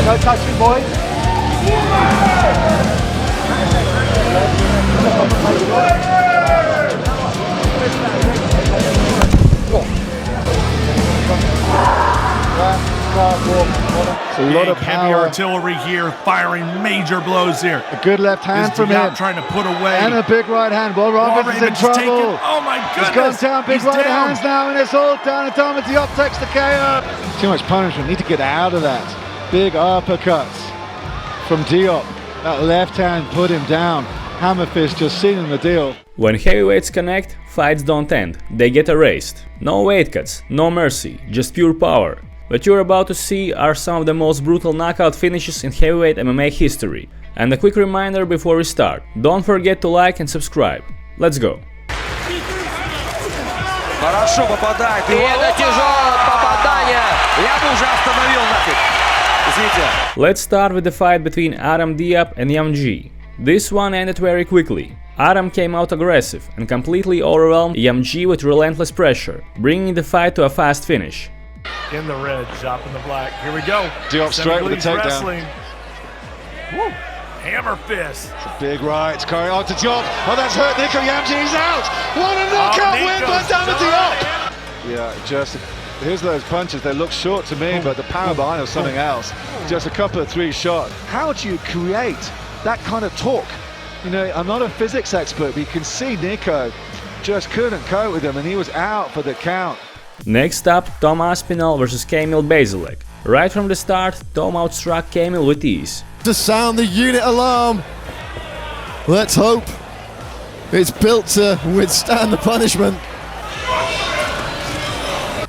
No touching, boys. A lot of heavy power. artillery here, firing major blows here. A good left hand from him. Trying to put away. And a big right hand. Well, Robinson's in trouble. Oh my goodness. He's gone down, big right hands now, and it's all down. And Thomas Diop takes the KO. Too much punishment. Need to get out of that. Big uppercuts from Diop. That left hand put him down. Hammer fist just sealing the deal. When heavyweights connect, fights don't end, they get erased. No weight cuts, no mercy, just pure power. What you're about to see are some of the most brutal knockout finishes in heavyweight MMA history. And a quick reminder before we start, don't forget to like and subscribe. Let's go! Хорошо попадает. И это тяжелое попадание. Я бы уже остановил нафиг. Извините. Let's start with the fight between Adam Diop and Yam G. This one ended very quickly. Adam came out aggressive and completely overwhelmed Yam G with relentless pressure, bringing the fight to a fast finish. In the red, drop in the black. Here we go. Diop straight with the takedown. Woo. Hammer fist. It's a big right. Carry on to Diop. Oh, that's hurt Nico. Yam G, he's out. What a knockout win by David Diop. Yeah, just here's those punches. They look short to me, but the power behind is something else. Just a couple of 3 shots. How do you create that kind of torque? You know, I'm not a physics expert, but you can see Nico just couldn't cope with him, and he was out for the count. Next up, Tom Aspinall vs Kamil Basilek. Right from the start, Tom outstruck Kamil with ease. To sound the unit alarm. Let's hope it's built to withstand the punishment.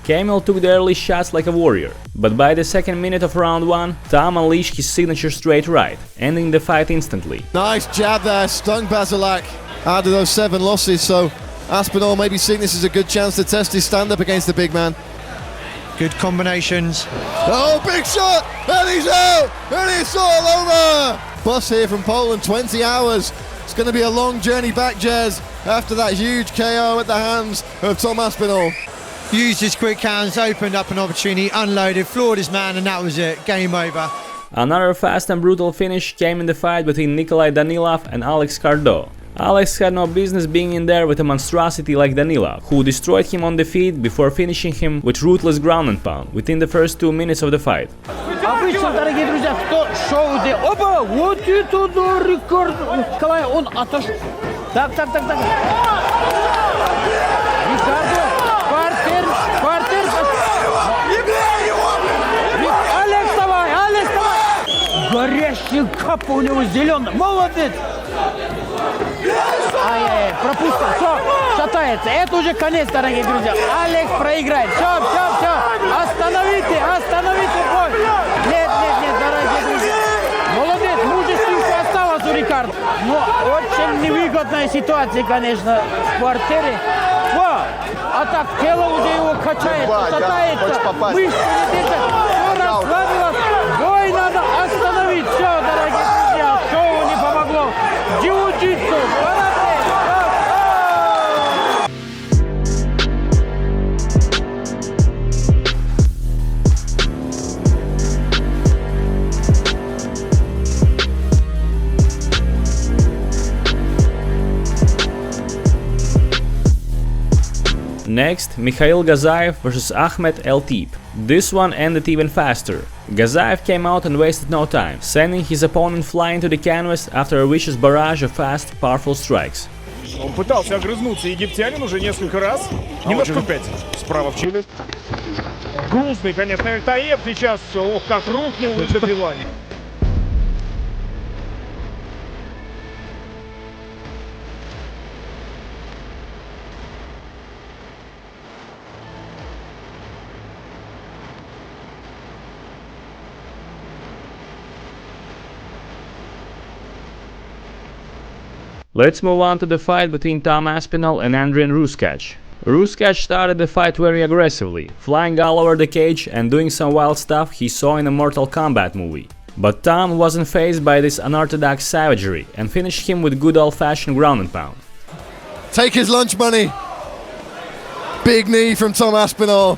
Kamil took the early shots like a warrior, but by the second minute of round 1, Tom unleashed his signature straight right, ending the fight instantly. Nice jab there, stung Basilek out of those 7 losses, so Aspinall may be seeing this as a good chance to test his stand-up against the big man. Good combinations. Oh, big shot! And he's out! And it's all over! Bus here from Poland, 20 hours. It's going to be a long journey back, Jez, after that huge KO at the hands of Tom Aspinall. Used his quick hands, opened up an opportunity, unloaded, floored his man, and that was it. Game over. Another fast and brutal finish came in the fight between Nikolai Danilaf and Alex Cardau. Alex had no business being in there with a monstrosity like Danilaf, who destroyed him on the feet before finishing him with ruthless ground and pound within the first 2 minutes of the fight. Обычно, дорогие друзья, кто шоу делает? Опа! Вот это да, рекорд! Николай, он отошел. Так. Рикардо, квартир. Алекс, давай! Горящий кап у него зеленый. Молодец! Ай-яй-яй, пропустил, все, шатается. Это уже конец, дорогие друзья. Алекс проиграет. Все. Остановите бой. Нет, дорогие друзья. Молодец, мужественность осталось у Рикардо. Но очень невыгодная ситуация, конечно, в квартире. А так тело уже его качается, шатается. Мышцы не держат. Все расслабилось. Бой надо остановить. Все, дорогие друзья, шоу не помогло. Jiu-jitsu, Next, Mikhail Gazif vs Ahmed El Teep. This one ended even faster. Gazif came out and wasted no time, sending his opponent flying to the canvas after a vicious barrage of fast, powerful strikes. Он пытался огрызнуться египтянин уже несколько раз. Немножко опять справа в челюсть. Грустный, конечно, Эльтаеб сейчас, ох, как рухнул на добивании. Let's move on to the fight between Tom Aspinall and Ruskatch. Ruskatch started the fight very aggressively, flying all over the cage and doing some wild stuff he saw in a Mortal Kombat movie. But Tom wasn't fazed by this unorthodox savagery and finished him with good old-fashioned ground and pound. Take his lunch money. Big knee from Tom Aspinall.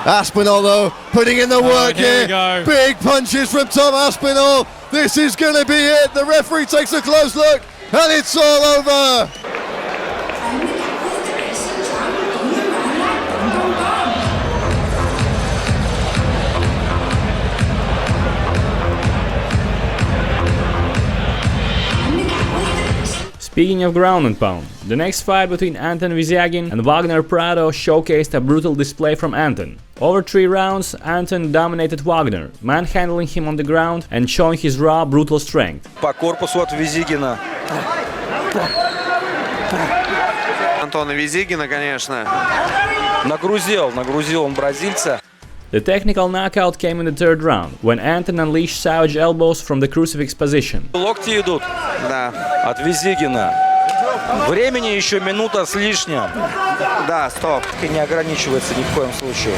Aspinall though, putting in the work here. Big punches from Tom Aspinall. This is going to be it. The referee takes a close look and it's all over. Speaking of ground and pound, the next fight between Anton Vizaggin and Wagner Prao showcased a brutal display from Anton. Over 3 rounds, Anton dominated Wagner, manhandling him on the ground and showing his raw, brutal strength. По корпусу от Визаггина. Антона Визаггина, конечно. Нагрузил он бразильца. The technical knockout came in the 3rd round, when Anton unleashed savage elbows from the crucifix position. Локти идут, да, от Визаггина. Времени еще минута с лишним. Да, стоп. И не ограничивается ни в коем случае.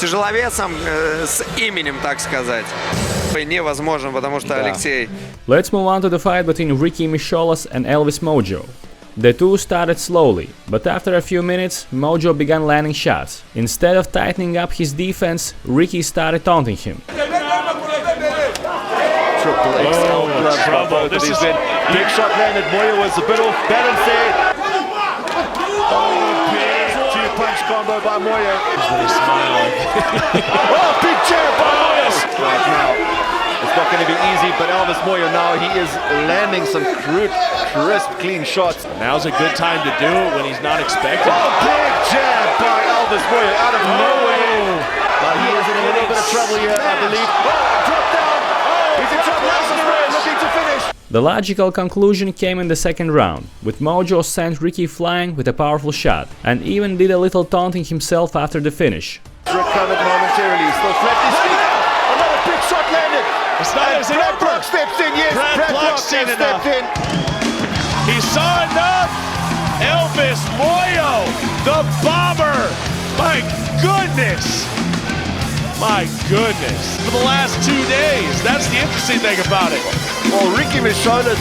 Тяжеловесом с именем, так сказать, невозможно, потому что Алексей. Let's move on to the fight between Ricky Mishas and Elvis Mojo. The two started slowly, but after a few minutes, Mojo began landing shots. Instead of tightening up his defense, Ricky started taunting him. Trouble. This has been big shot landed. Mojo was a bit off balance there. Oh, big 2-punch combo by Mojo. Oh, big jab by Mojo. Right now, it's not going to be easy, but Elvis Mojo now, he is landing some crisp, clean shots. Now's a good time to do it when he's not expecting. Oh, big jab by Elvis Mojo out of nowhere. But he is in a little bit of trouble here, I believe. Oh, dropped down. He's in trouble. Elvis Mojo looking to finish. The logical conclusion came in the 2nd round, with Mojo sent Ricky flying with a powerful shot, and even did a little taunting himself after the finish. Recovered momentarily, still flat his feet. Another big shot landed. It's not as Brad Block steps in, yes. Brad Block stepped in. He saw enough. Elvis Mojo, the bomber. My goodness. My goodness. For the last 2 days. That's the interesting thing about it. Well, Ricky Mishas is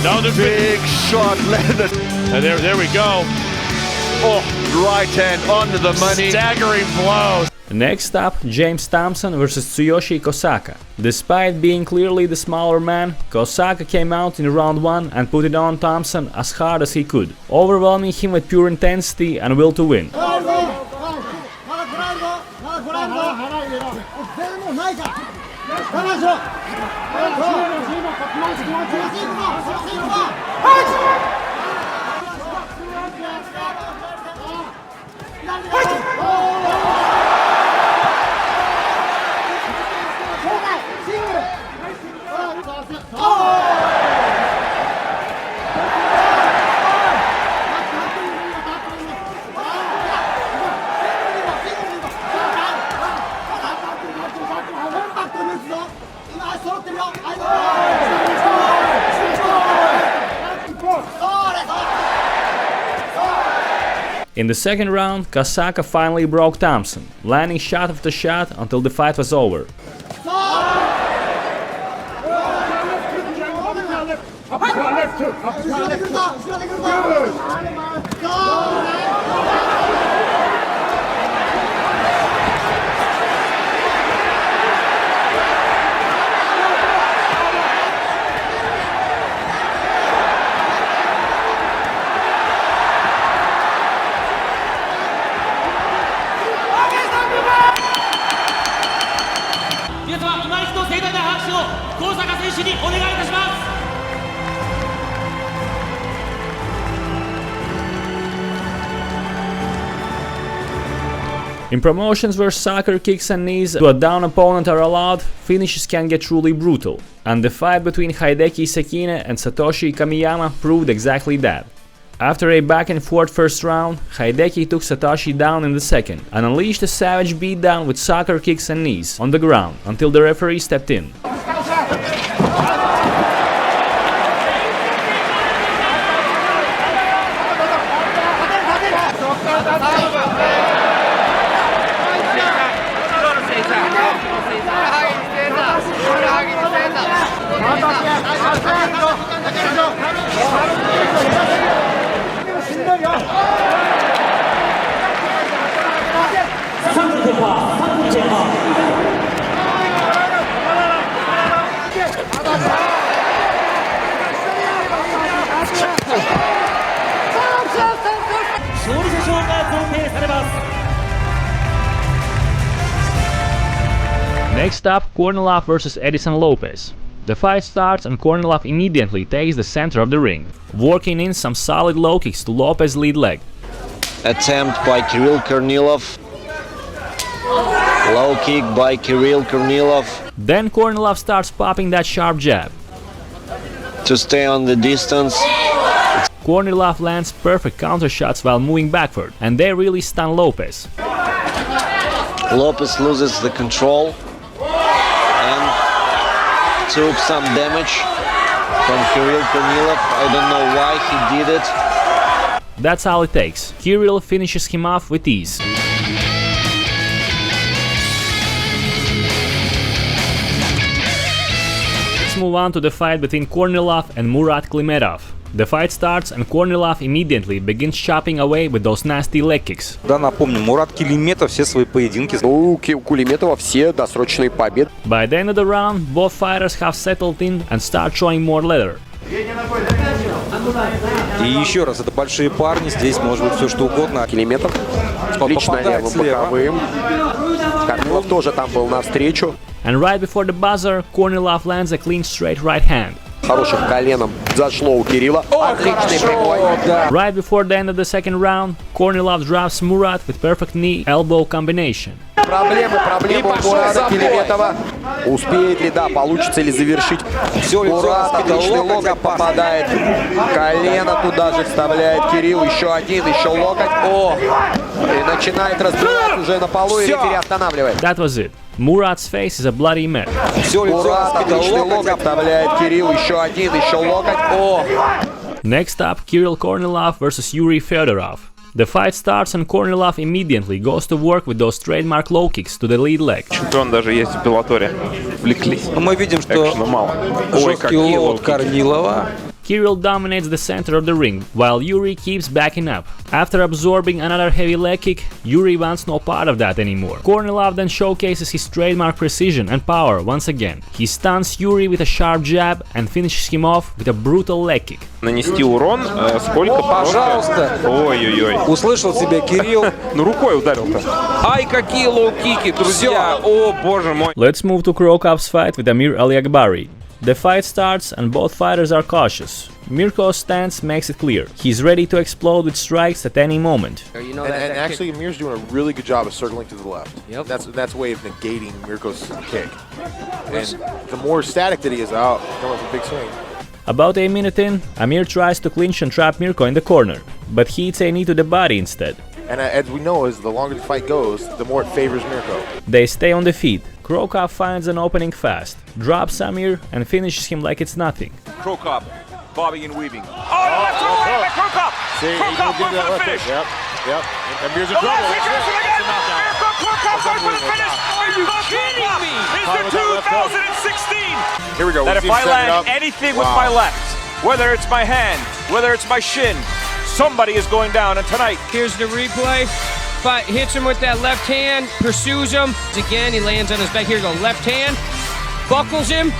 another big shot landed. And there we go. Oh, right hand onto the money. Staggering blow. Next up, James Thompson vs Tsuyoshi Kosaka. Despite being clearly the smaller man, Kosaka came out in round 1 and put it on Thompson as hard as he could, overwhelming him with pure intensity and will to win. In the 2nd round, Kosaka finally broke Thompson, landing shot after shot until the fight was over. In promotions where soccer kicks and knees to a down opponent are allowed, finishes can get truly brutal, and the fight between Hideki Sakina and Satoshi Kamyama proved exactly that. After a back and forth 1st round, Hideki took Satoshi down in the 2nd and unleashed a savage beatdown with soccer kicks and knees on the ground until the referee stepped in. Next up, Cornelov vs Edison Lopez. The fight starts and Cornelov immediately takes the center of the ring, working in some solid low kicks to Lopez's lead leg. Attempt by Kornelov. Low kick by Kornelov. Then Cornelov starts popping that sharp jab. To stay on the distance. Cornelov lands perfect counter shots while moving backward, and they really stun Lopez. Lopez loses the control and took some damage from Kornelov. I don't know why he did it. That's all it takes. Kirill finishes him off with ease. Let's move on to the fight between Cornelov and Murat Klimetov. The fight starts and Cornelov immediately begins chopping away with those nasty leg kicks. Да, напомню, Мурат Килиметов все свои поединки. У Кулиметова все досрочные победы. By the end of the round, both fighters have settled in and start showing more leather. И еще раз, это большие парни, здесь может быть все что угодно. Килиметов отлично левым боковым. Корнелов тоже там был навстречу. And right before the buzzer, Cornelov lands a clean straight right hand. Хорошим коленом зашло у Кирилла. Отличный прямой. Right before the end of the second round, Cornelov drops Murat with perfect knee-elbow combination. Проблемы у Мурата Килиметова. Успеет ли, да, получится ли завершить? Мурат отличный локоть попадает. Колено туда же вставляет Кирилл. Еще один, еще локоть. О! И начинает разбивать уже на полу, и рефери останавливает. That was it. Murat's face is a bloody mess. Мурат отличный локоть вставляет Кирилл. Еще один, еще локоть. О! Next up, Kirill Kornelov vs Yuri Fedorov. The fight starts and Cornelov immediately goes to work with those trademark low kicks to the lead leg. Чемпион даже есть в Беллаторе. Влеклись. Мы видим, что жесткий лоу Корнилова. Kirill dominates the center of the ring, while Yuri keeps backing up. After absorbing another heavy leg kick, Yuri wants no part of that anymore. Cornelov then showcases his trademark precision and power once again. He stuns Yuri with a sharp jab and finishes him off with a brutal leg kick. Нанести урон, сколько? Пожалуйста. Ой-ой-ой. Услышал себя Кирилл. Ну рукой ударил-то. Ай, какие лоу-кики, друзья. О, боже мой. Let's move to Crowop's fight with Amir Aliakbari. The fight starts and both fighters are cautious. Mirko's stance makes it clear. He's ready to explode with strikes at any moment. And actually, Amir's doing a really good job of circling to the left. Yep. That's a way of negating Mirko's kick. And the more static that he is out, coming with a big swing. About a minute in, Amir tries to clinch and trap Mirko in the corner, but he hits a knee to the body instead. And as we know, as the longer the fight goes, the more it favors Mirko. They stay on the feet. Crowop finds an opening fast, drops Amir and finishes him like it's nothing. Crowop, bobbing and weaving. Oh, left hook by Crowop. See, Crowop he going for the finish. Yep. And Amir's in trouble. Crowop going for the finish. Are you kidding me? Is the 2016. Here we go. That if I land anything with my left, whether it's my hand, whether it's my shin, somebody is going down. And tonight, Here's the replay. But hits him with that left hand, pursues him. Again, he lands on his back. Here we go, left hand, buckles him,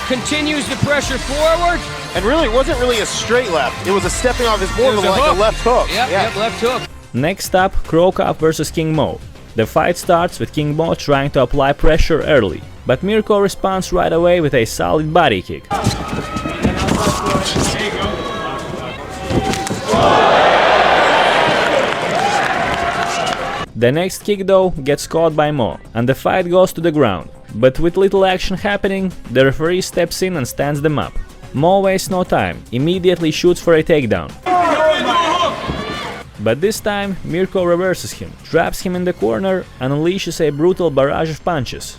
continues the pressure forward. And really, it wasn't really a straight left. It was a stepping off his more of like a left hook. Yep, left hook. Next up, Crowop vs King Mo. The fight starts with King Mo trying to apply pressure early, but Mirko responds right away with a solid body kick. The next kick though gets caught by Mo, and the fight goes to the ground. But with little action happening, the referee steps in and stands them up. Mo wastes no time, immediately shoots for a takedown. But this time, Mirko reverses him, traps him in the corner and unleashes a brutal barrage of punches.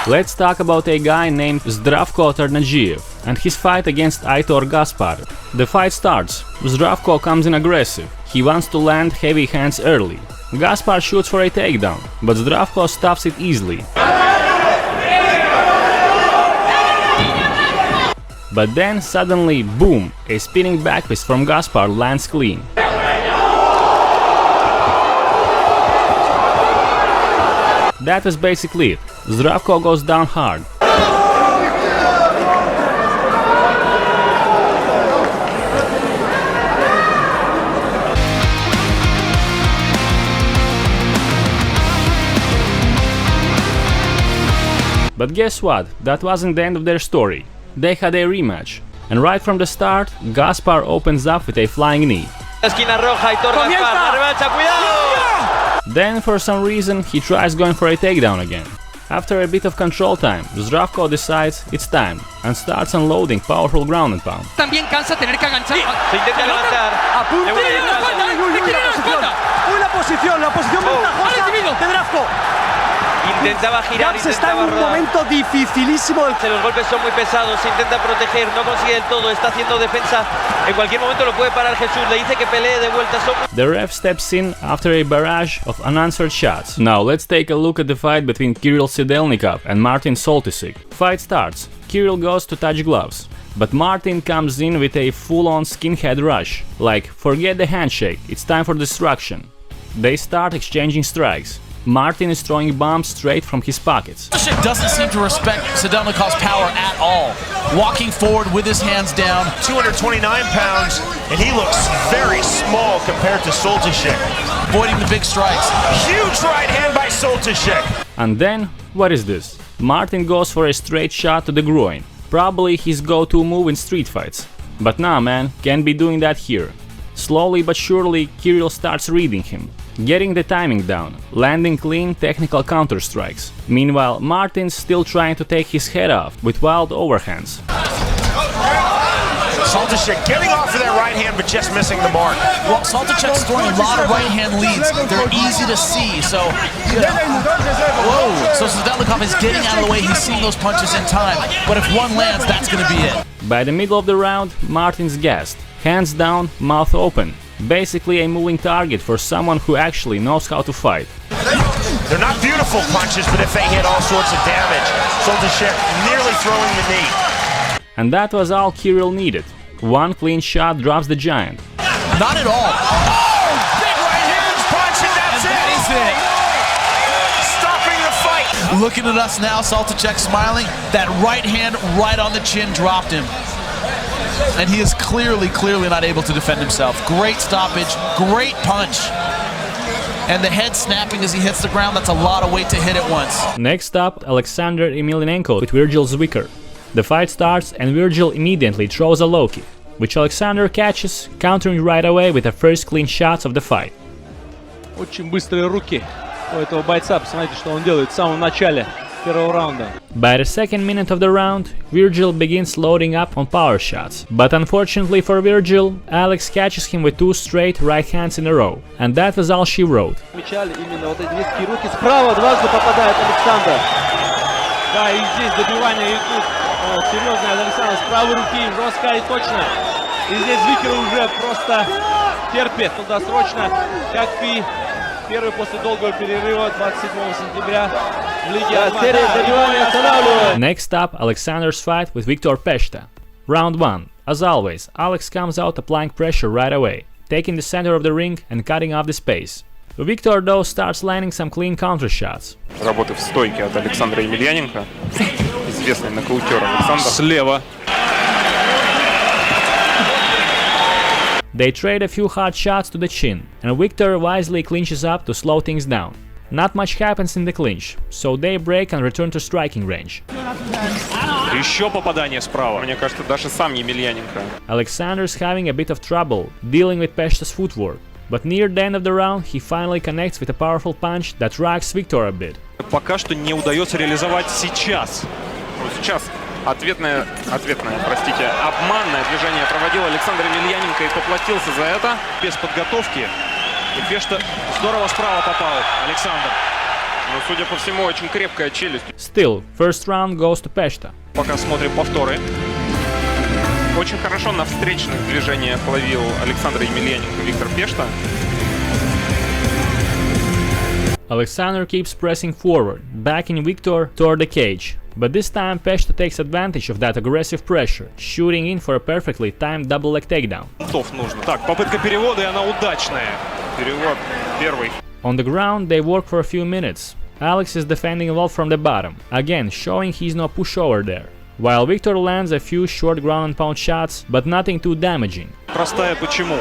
Let's talk about a guy named Zdravko Ternadzhiev and his fight against Aitor Gaspar. The fight starts. Zdravko comes in aggressive. He wants to land heavy hands early. Gaspar shoots for a takedown, but Zdravko stuffs it easily. But then suddenly, boom, a spinning back fist from Gaspar lands clean. That was basically it. Draco goes down hard. But guess what? That wasn't the end of their story. They had a rematch. And right from the start, Gaspar opens up with a flying knee. Then for some reason he tries going for a takedown again. After a bit of control time, Draco decides it's time and starts unloading powerful ground and pound. También cansa tener que agachar. Se intenta levantar. Una posición ventajosa de Draco. Intentaba girar, está en un momento dificilísimo. Los golpes son muy pesados, se intenta proteger, no consigue del todo, está haciendo defensa. En cualquier momento lo puede parar Jesús, le dice que pelee de vuelta. The ref steps in after a barrage of unanswered shots. Now let's take a look at the fight between Kirill Sidelnikov and Martin Soltysik. Fight starts. Kirill goes to touch gloves. But Martin comes in with a full-on skinhead rush. Like, forget the handshake, it's time for destruction. They start exchanging strikes. Martin is throwing bombs straight from his pockets. Soltysik doesn't seem to respect Sidelnikov's power at all. Walking forward with his hands down. 229 pounds, and he looks very small compared to Soltysik. Avoiding the big strikes. Huge right hand by Soltysik. And then, what is this? Martin goes for a straight shot to the groin. Probably his go-to move in street fights. But nah man, can't be doing that here. Slowly but surely, Kirill starts reading him. Getting the timing down, landing clean technical counter strikes. Meanwhile, Martin's still trying to take his head off with wild overhands. Soltysik getting off of that right hand but just missing the mark. Well, Soltysik's throwing a lot of right hand leads. They're easy to see, so... Whoa! So Sidelnikov is getting out of the way, he's seeing those punches in time. But if one lands, that's gonna be it. By the middle of the round, Martin's gassed. Hands down, mouth open. Basically a moving target for someone who actually knows how to fight. They're not beautiful punches, but if they hit all sorts of damage. Soltysik nearly throwing the knee. And that was all Kirill needed. One clean shot drops the giant. Not at all. Oh! Big right hand punch, and that's it! That is it! Stopping the fight! Looking at us now, Soltysik smiling. That right hand right on the chin dropped him. And he is clearly not able to defend himself. Great stoppage, great punch. And the head snapping as he hits the ground, that's a lot of weight to hit at once. Next up, Alexander Emilenko with Virgil's Wicker. The fight starts and Virgil immediately throws a low kick, which Alexander catches, countering right away with the first clean shots of the fight. Очень быстрые руки у этого бойца, посмотрите, что он делает в самом начале первого раунда. By the second minute of the round, Virgil begins loading up on power shots. But unfortunately for Virgil, Alex catches him with two straight right hands in a row. And that was all she wrote. Отмечали именно вот эти низкие руки. Справа дважды попадает Александр. Да, и здесь добивание идут серьезное от Александра с правой руки, жестко и точно. И здесь Викер уже просто терпит досрочно, как и первый после долгого перерыва 27 сентября в Лиге. Next up, Alexander's fight with Victor Pesha. Round 1. As always, Alex comes out applying pressure right away, taking the center of the ring and cutting off the space. Victor though starts landing some clean counter shots. Работы в стойке от Александра Емельяненко. Известный нокаутер Александр. Слева. They trade a few hard shots to the chin, and Victor wisely clinches up to slow things down. Not much happens in the clinch, so they break and return to striking range. Еще попадание справа. Мне кажется, даже сам Емельяненко. Alexander's having a bit of trouble dealing with Pesha's footwork, but near the end of the round he finally connects with a powerful punch that rocks Victor a bit. Пока что не удается реализовать сейчас. Сейчас ответное, обманное движение проводил Александр Емельяненко и поплатился за это без подготовки. И Пешта здорово справа попал, Александр. Но, судя по всему, очень крепкая челюсть. Still, first round goes to Pesha. Пока смотрим повторы. Очень хорошо на встречных движениях ловил Александр Емельяненко Виктор Пешта. Alexander keeps pressing forward, backing Victor toward the cage. But this time Pesha takes advantage of that aggressive pressure, shooting in for a perfectly timed double leg takedown. Нужно. Так, попытка перевода, и она удачная. Перевод первый. On the ground they work for a few minutes. Alex is defending well from the bottom, again showing he's no pushover there. While Victor lands a few short ground and pound shots, but nothing too damaging. Простая почему?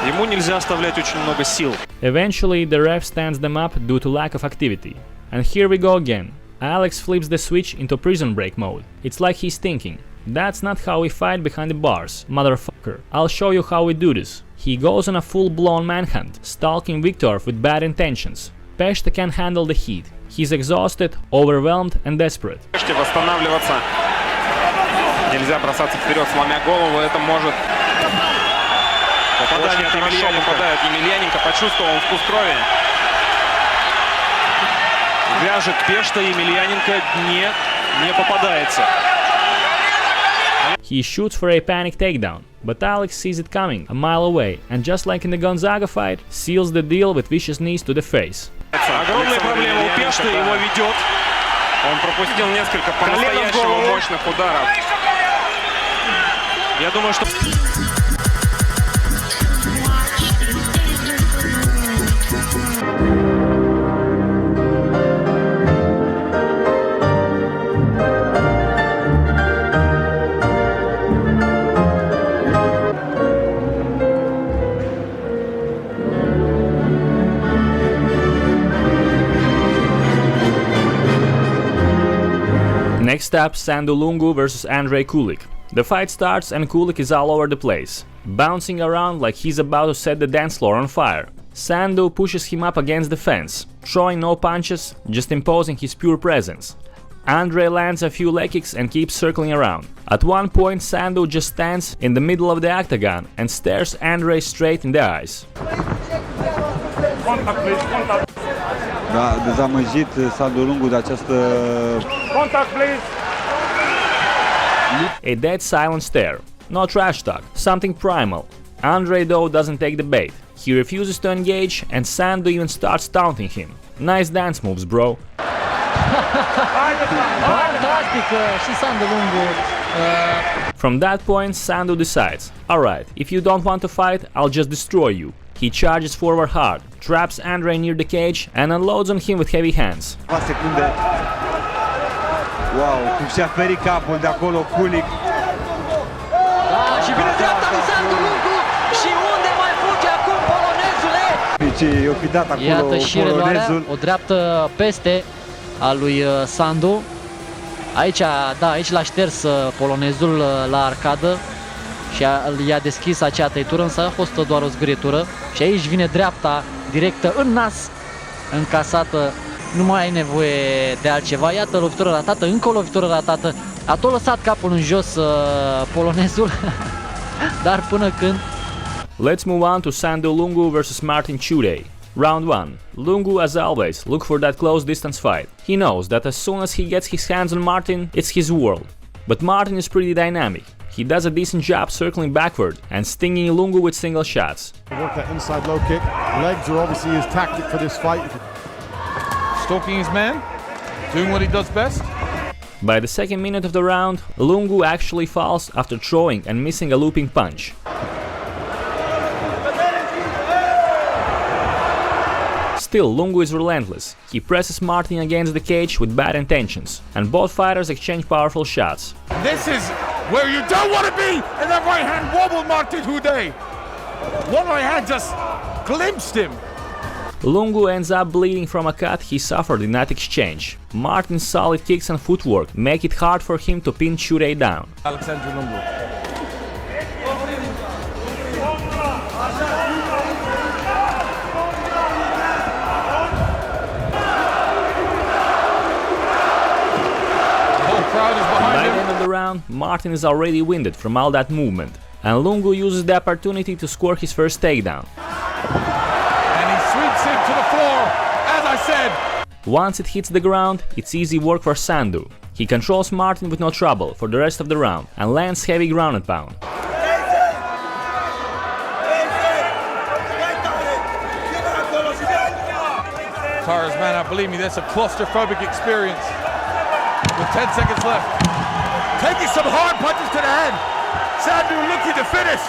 Ему нельзя оставлять очень много сил. Eventually the ref stands them up due to lack of activity. And here we go again. Alex flips the switch into prison break mode. It's like he's thinking, that's not how we fight behind the bars, motherfucker. I'll show you how we do this. He goes on a full-blown manhunt, stalking Victor with bad intentions. Pesha can't handle the heat. He's exhausted, overwhelmed and desperate. Восстанавливаться. Нельзя бросаться вперед, сломя голову, это может... Попадание от Emilenko. Попадает Emilenko, почувствовал он вкус крови. Вяжет Pesha, Emilenko не попадается. He shoots for a panic takedown, but Alex sees it coming a mile away and just like in the Gonzaga fight, seals the deal with vicious knees to the face. Огромная проблема у Pesha, его ведет. Он пропустил несколько по-настоящему мощных ударов. Я думаю, что... Next up, Sandulongu vs Andrei Kulik. The fight starts and Kulik is all over the place, bouncing around like he's about to set the dance floor on fire. Sandu pushes him up against the fence, throwing no punches, just imposing his pure presence. Andrei lands a few leg kicks and keeps circling around. At one point Sandu just stands in the middle of the octagon and stares Andrei straight in the eyes. Da, dezamăgit Sandulongu de această... Contact, please! A dead silent stare. No trash talk, something primal. Andrei though doesn't take the bait. He refuses to engage and Sandu even starts taunting him. Nice dance moves, bro. From that point, Sandu decides, alright, if you don't want to fight, I'll just destroy you. He charges forward hard, traps Andrei near the cage and unloads on him with heavy hands. Wow, cum și-a ferit capul de acolo Kulik. Și vine dreapta lui Sandulongu și unde mai fuge acum polonezule? Deci i-o fi dat acolo Iată și reluarea, polonezul. o dreaptă peste a lui Sandu. Aici, da, aici l-a șters polonezul la arcadă și i-a deschis acea tăitură, însă a fost doar o zgârietură. Și aici vine dreapta directă în nas, încasată. Nu mai ai nevoie de altceva. Iată, lovitură ratată, încă o lovitură ratată. A tot lăsat capul în jos polonezul, dar până când... Let's move on to Sandulongu vs Martin Chud. Round 1. Lungu, as always, look for that close distance fight. He knows that as soon as he gets his hands on Martin, it's his world. But Martin is pretty dynamic. He does a decent job circling backward and stinging Lungu with single shots. Work that inside low kick. Legs are obviously his tactic for this fight. Stalking his man, doing what he does best. By the second minute of the round, Lungu actually falls after throwing and missing a looping punch. Still, Lungu is relentless. He presses Martin against the cage with bad intentions, and both fighters exchange powerful shots. This is where you don't want to be, and that right hand wobbled Martin Hude. One right hand just glimpsed him. Lungu ends up bleeding from a cut he suffered in that exchange. Martin's solid kicks and footwork make it hard for him to pin Chud down. Alexander Lungu. By the end of the round, Martin is already winded from all that movement, and Lungu uses the opportunity to score his first takedown. To the floor, as I said. Once it hits the ground, it's easy work for Sandu. He controls Martin with no trouble for the rest of the round and lands heavy ground and pound. Tara's man, believe me, that's a claustrophobic experience. with 10 seconds left. Taking some hard punches to the head. Sandu looking to finish.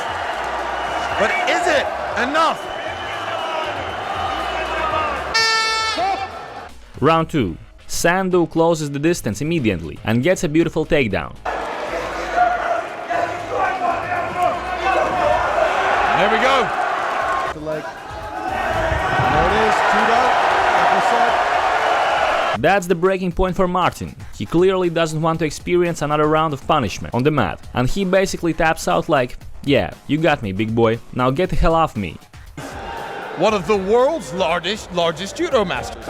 But is it enough? Round 2. Sandu closes the distance immediately and gets a beautiful takedown. There we go. The leg. There it is, Chud out. That's the breaking point for Martin. He clearly doesn't want to experience another round of punishment on the mat, and he basically taps out like, yeah, you got me, big boy, now get the hell off me. One of the world's largest judo masters.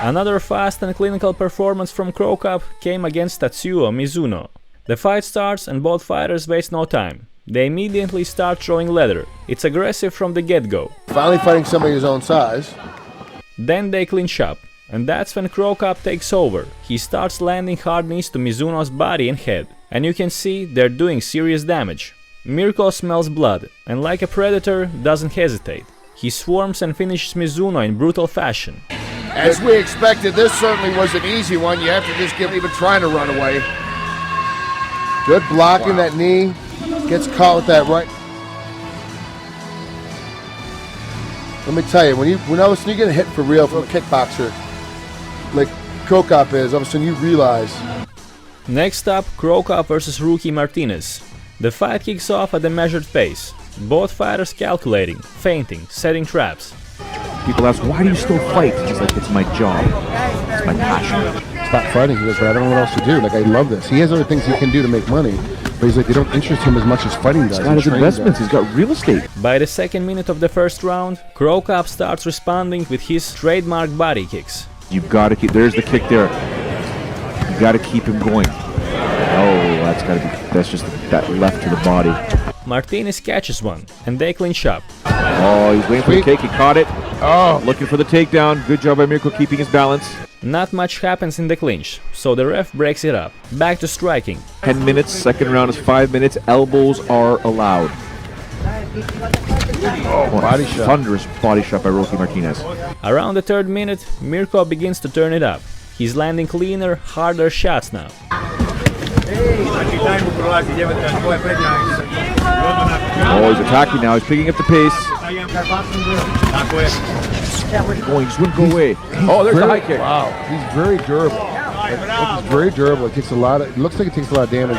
Another fast and clinical performance from Crowop came against Tatsuo Mizuno. The fight starts and both fighters waste no time. They immediately start throwing leather. It's aggressive from the get-go. Finally fighting somebody his own size. Then they clinch up, and that's when Crowop takes over. He starts landing hard knees to Mizuno's body and head, and you can see they're doing serious damage. Mirko smells blood, and like a predator, doesn't hesitate. He swarms and finishes Mizuno in brutal fashion. As we expected, this certainly was an easy one. You have to just give even trying to run away. Good blocking that knee. Gets caught with that right. Let me tell you, when all of a sudden you get hit for real from a kickboxer, like Crowop is, all of a sudden you realize. Next up, Crowop versus Rookie Martinez. The fight kicks off at a measured pace. Both fighters calculating, feinting, setting traps. People ask, why do you still fight? He's like, it's my job. It's my passion. Stop fighting, he goes, but I don't know what else to do. Like, I love this. He has other things he can do to make money, but he's like, they don't interest him as much as fighting does. He's got his investments, he's got real estate. By the second minute of the first round, Crowop starts responding with his trademark body kicks. You've got to keep, there's the kick there. You got to keep him going. Oh, that's just that left to the body. Martinez catches one, and they clinch up. Oh, he's waiting for the kick, he caught it. Oh, looking for the takedown. Good job by Mirko keeping his balance. Not much happens in the clinch, so the ref breaks it up. Back to striking. 10 minutes, second round is 5 minutes. Elbows are allowed. Oh, body shot. Thunderous body shot by Rocky Martinez. Around the third minute, Mirko begins to turn it up. He's landing cleaner, harder shots now. Oh, he's attacking now. He's picking up the pace. Going, just wouldn't go away. Oh, there's the high kick. Wow, he's very durable. He's very durable. It takes a lot of. It looks like it takes a lot of damage.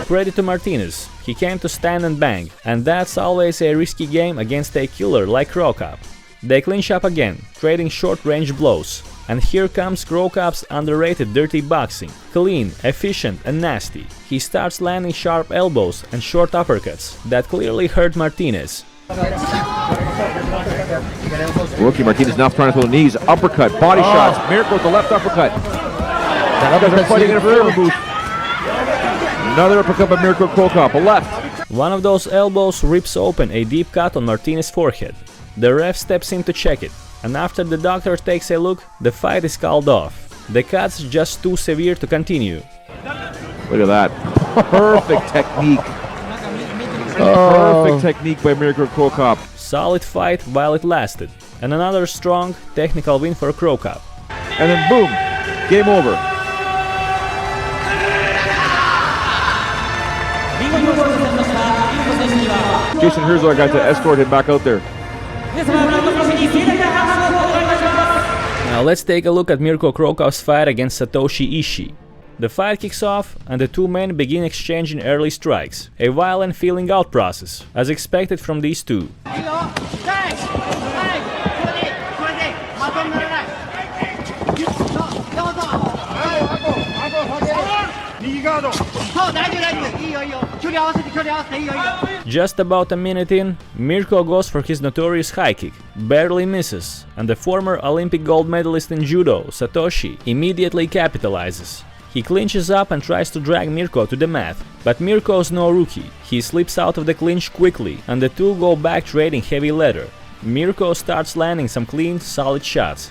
Credit to Martinez. He came to stand and bang, and that's always a risky game against a killer like Crowop. They clinch up again, trading short-range blows. And here comes Crowop's underrated dirty boxing. Clean, efficient and nasty. He starts landing sharp elbows and short uppercuts that clearly hurt Martinez. Rookie Martinez now trying to throw knees, uppercut, body shots. Mirko with the left uppercut. They're fighting in a forever boost. Another uppercut by Mirko Crowop, a left. One of those elbows rips open a deep cut on Martinez's forehead. The ref steps in to check it, and after the doctor takes a look, the fight is called off. The cut's just too severe to continue. Look at that. Perfect technique. Perfect technique by Mirko Crowop. Solid fight while it lasted, and another strong, technical win for Crowop. And then boom, game over. Jason Herzog got to escort him back out there. Now let's take a look at Mirko Crowop's fight against Satoshi Ishii. The fight kicks off and the two men begin exchanging early strikes, a violent feeling out process, as expected from these two. Just about a minute in, Mirko goes for his notorious high kick, barely misses, and the former Olympic gold medalist in judo, Satoshi, immediately capitalizes. He clinches up and tries to drag Mirko to the mat, but Mirko's no rookie. He slips out of the clinch quickly, and the two go back trading heavy leather. Mirko starts landing some clean, solid shots.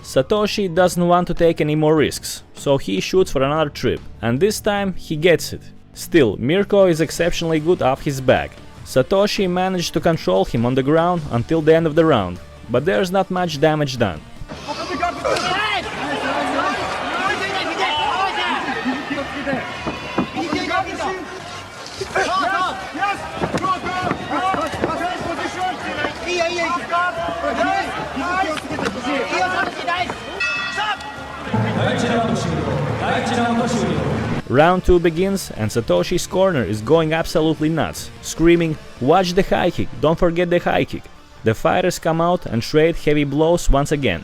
Satoshi doesn't want to take any more risks, so he shoots for another trip, and this time he gets it. Still, Mirko is exceptionally good off his back. Satoshi managed to control him on the ground until the end of the round, but there's not much damage done. Round 2 begins and Satoshi's corner is going absolutely nuts, screaming, "Watch the high kick, don't forget the high kick." The fighters come out and trade heavy blows once again.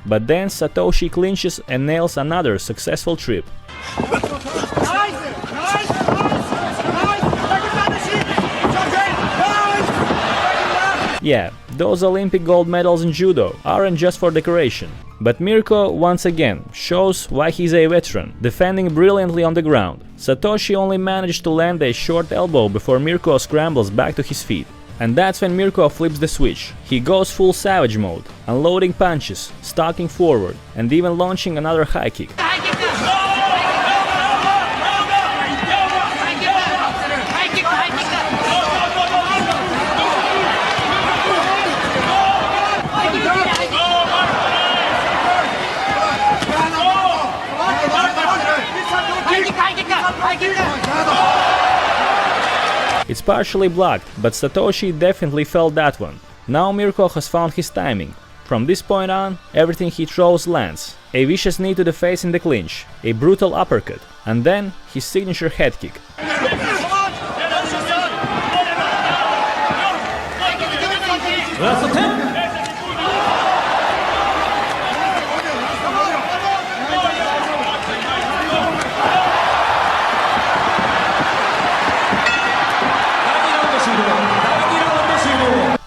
But then Satoshi clinches and nails another successful trip. Yeah, those Olympic gold medals in judo aren't just for decoration. But Mirko once again shows why he's a veteran, defending brilliantly on the ground. Satoshi only managed to land a short elbow before Mirko scrambles back to his feet. And that's when Mirko flips the switch. He goes full savage mode, unloading punches, stalking forward, and even launching another high kick. It's partially blocked, but Satoshi definitely felt that one. Now Mirko has found his timing. From this point on, everything he throws lands. A vicious knee to the face in the clinch, a brutal uppercut, and then his signature head kick.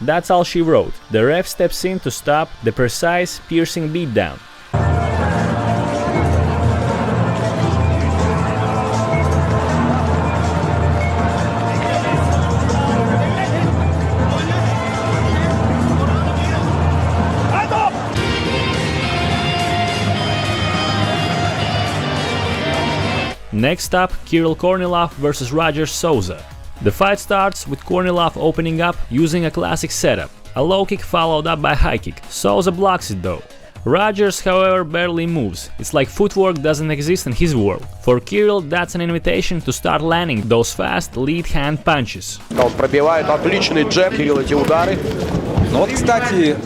That's all she wrote. The ref steps in to stop the precise, piercing beatdown. Next up, Kirill Kornelov vs Roger Souza. The fight starts with Kornelov opening up using a classic setup, a low kick followed up by high kick. Souza blocks it though. Rogers, however, barely moves. It's like footwork doesn't exist in his world. For Kirill, that's an invitation to start landing those fast lead hand punches. Он пробивает отличный джеб, Кирилл эти удары. Ну вот, кстати,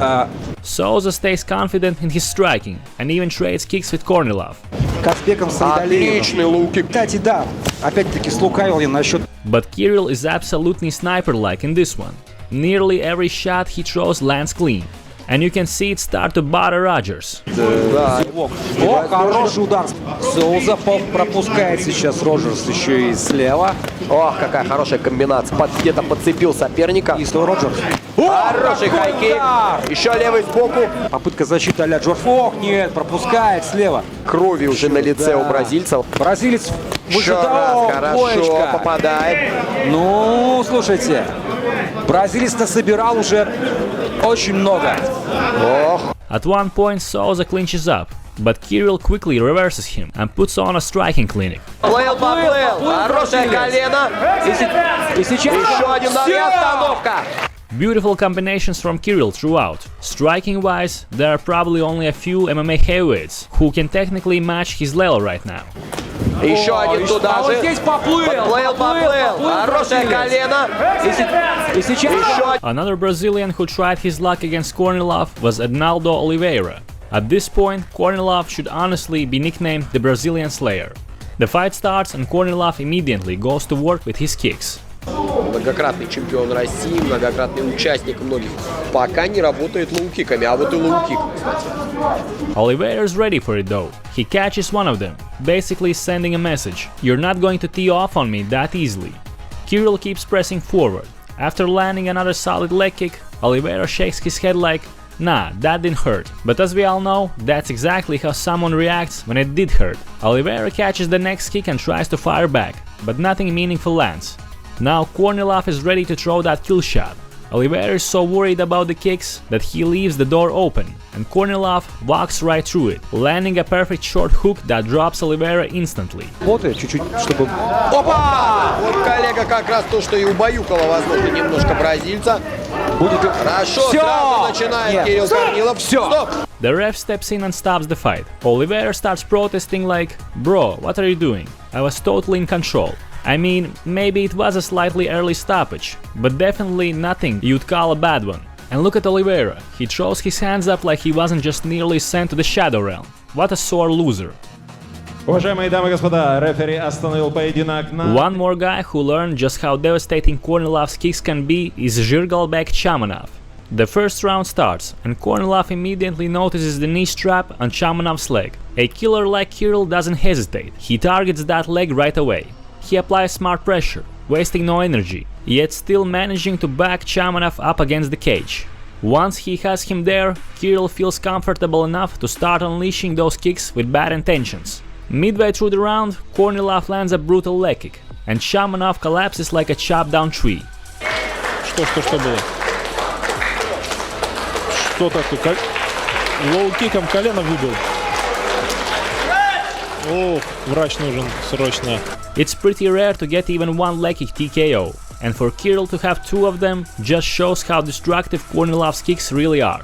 Souza stays confident in his striking and even trades kicks with Kornelov. Отличный лук-кик. Кстати, да, опять-таки слукавил я насчет... But Kirill is absolutely sniper-like in this one. Nearly every shot he throws lands clean. And you can see it start to bother Rogers. Да. О, хороший удар. Соуза пропускает сейчас Роджерс еще и слева. Ох, какая хорошая комбинация. Где-то подцепил соперника. И снова Роджерс. Хороший хайкик. Еще левый сбоку. Попытка защиты а-ля Джордж. Ох, нет, пропускает слева. Крови уже на лице у бразильцев. Бразилец еще раз хорошо попадает. Ну, слушайте, бразилец-то собирал уже очень много. At one point, Souza clinches up, but Kirill quickly reverses him and puts on a striking clinic. Поплыл. Хорошее колено. И сейчас еще один остановка. Beautiful combinations from Kirill throughout. Striking-wise, there are probably only a few MMA heavyweights who can technically match his level right now. Еще один туда же. Вот здесь поплыл. Хорошее колено. И сейчас еще. Another Brazilian who tried his luck against Cornelov was Ednaldo Oliveira. At this point, Cornelov should honestly be nicknamed the Brazilian Slayer. The fight starts and Cornelov immediately goes to work with his kicks. Многократный чемпион России, многократный участник многих. Пока не работает лоу-киками, а вот и лоу-кик. Oliveira's ready for it though. He catches one of them, basically sending a message. You're not going to tee off on me that easily. Kirill keeps pressing forward. After landing another solid leg kick, Oliveira shakes his head like, Nah, that didn't hurt. But as we all know, that's exactly how someone reacts when it did hurt. Oliveira catches the next kick and tries to fire back, but nothing meaningful lands. Now Cornelov is ready to throw that kill shot. Oliveira is so worried about the kicks that he leaves the door open, and Cornelov walks right through it, landing a perfect short hook that drops Oliveira instantly. Опа! Вот коллега как раз то, что и убаюкало, возможно, немножко бразильца. Будет хорошо, сразу начинает Кирилл Корнилов. Стоп! The ref steps in and stops the fight. Oliveira starts protesting like, "Bro, what are you doing? I was totally in control." I mean, maybe it was a slightly early stoppage, but definitely nothing you'd call a bad one. And look at Oliveira, he throws his hands up like he wasn't just nearly sent to the Shadow Realm. What a sore loser. Уважаемые дамы и господа, рефери остановил поединок на... One more guy who learned just how devastating Cornelov's kicks can be is Zhirgalbek Chamanov. The first round starts, and Cornelov immediately notices the knee strap on Chamanov's leg. A killer like Kirill doesn't hesitate, he targets that leg right away. He applies smart pressure, wasting no energy, yet still managing to back Chamanov up against the cage. Once he has him there, Kirill feels comfortable enough to start unleashing those kicks with bad intentions. Midway through the round, Cornelov lands a brutal leg kick, and Chamanov collapses like a chopped down tree. Что было? Что такое? Лоу-киком колено выбил. О, врач нужен срочно. It's pretty rare to get even one leg kick TKO, and for Kirill to have two of them just shows how destructive Cornelov's kicks really are.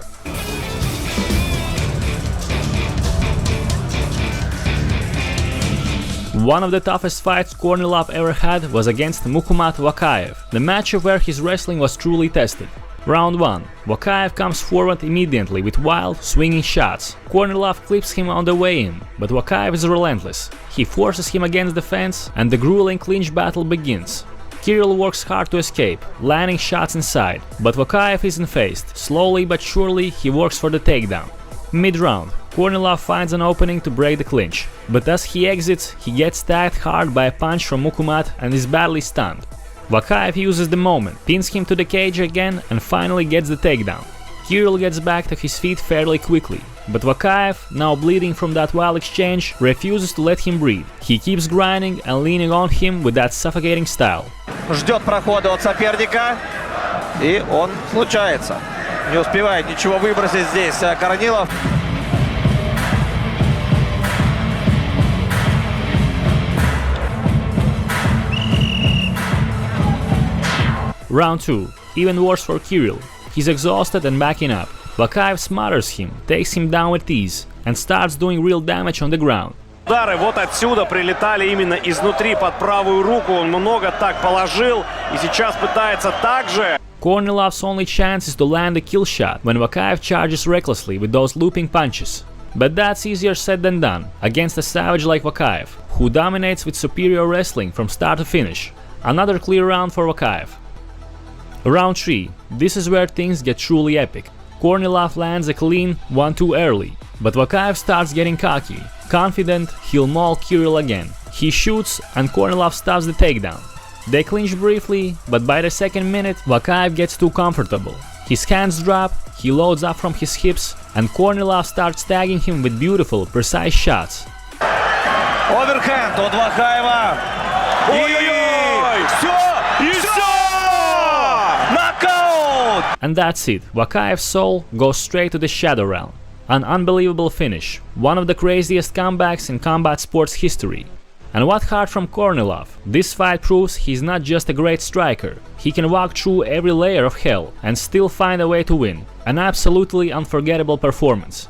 One of the toughest fights Cornelov ever had was against Muhammad Wakaev, the match where his wrestling was truly tested. Round 1. Wakaev comes forward immediately with wild, swinging shots. Cornelov clips him on the way in, but Wakaev is relentless. He forces him against the fence, and the grueling clinch battle begins. Kirill works hard to escape, landing shots inside, but Wakaev isn't phased. Slowly but surely he works for the takedown. Mid-round, Cornelov finds an opening to break the clinch, but as he exits, he gets tagged hard by a punch from Muhammad and is badly stunned. Wakaev uses the moment, pins him to the cage again and finally gets the takedown. Kirill gets back to his feet fairly quickly, but Wakaev, now bleeding from that wild exchange, refuses to let him breathe. He keeps grinding and leaning on him with that suffocating style. Ждет прохода от соперника, и он случается. Не успевает ничего выбросить здесь Корнилов. Round 2. Even worse for Kirill. He's exhausted and backing up. Wakaev smothers him, takes him down with ease, and starts doing real damage on the ground. Удары вот отсюда прилетали именно изнутри под правую руку. Он много так положил и сейчас пытается так же. Cornelov's only chance is to land a kill shot when Wakaev charges recklessly with those looping punches. But that's easier said than done against a savage like Wakaev, who dominates with superior wrestling from start to finish. Another clear round for Wakaev. Round 3. This is where things get truly epic. Cornelov lands a clean 1-2 early, but Wakaev starts getting cocky. Confident, he'll maul Kirill again. He shoots and Cornelov stops the takedown. They clinch briefly, but by the second minute, Wakaev gets too comfortable. His hands drop, he loads up from his hips, and Cornelov starts tagging him with beautiful, precise shots. Оверхенд от Вакаева. Ой-ой-ой! Все! Knockout! And that's it. Wakaev's soul goes straight to the Shadow Realm. An unbelievable finish. One of the craziest comebacks in combat sports history. And what heart from Cornelov. This fight proves he's not just a great striker. He can walk through every layer of hell and still find a way to win. An absolutely unforgettable performance.